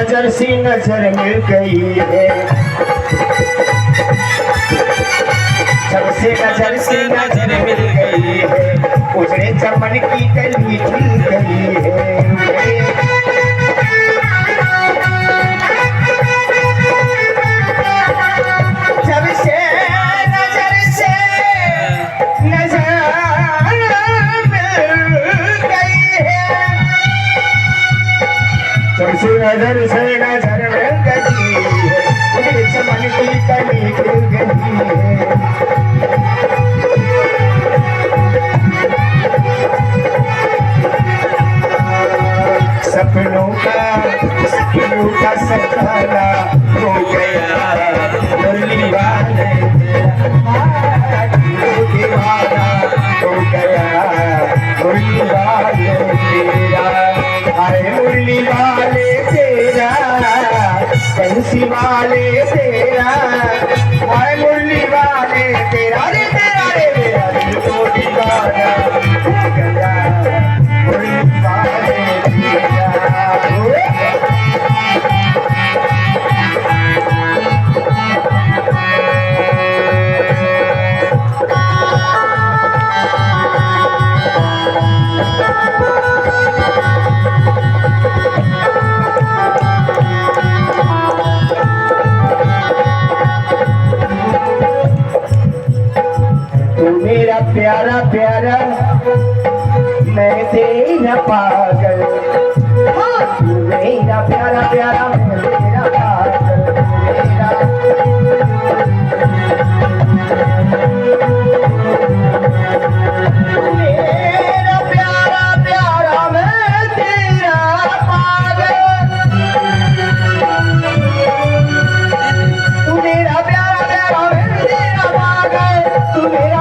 नजर से नजर मिल गई है, जब से नजर मिल गई है, उजड़े चमन की कली खिल गई है। जब से नजर से नजर मिल गई है, उजड़े चमन की कली खिल गई है। सपनों का सपना हो गया, मुरली वाले तेरा दीवाना हो गया, मुरली वाले तेरा, अरे मुरली वाले तेरा, कंसी वाले तेरा, अरे मुरली वाले तेरा, रे तेरा रे मेरा दिल तो दीवाना हो गया, मुरली वाले मेरा प्यारा प्यारा, मैं तेरा पागल, मेरा प्यारा प्यारा, मैं तेरा पागल, मेरा प्यारा प्यारा, मैं तेरा पागल, तू मेरा प्यारा प्यारा, मैं तेरा पागल, तू मेरा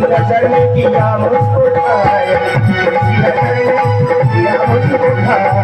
नजर में किया मुझको घायल, नजर में किया मुझको घायल।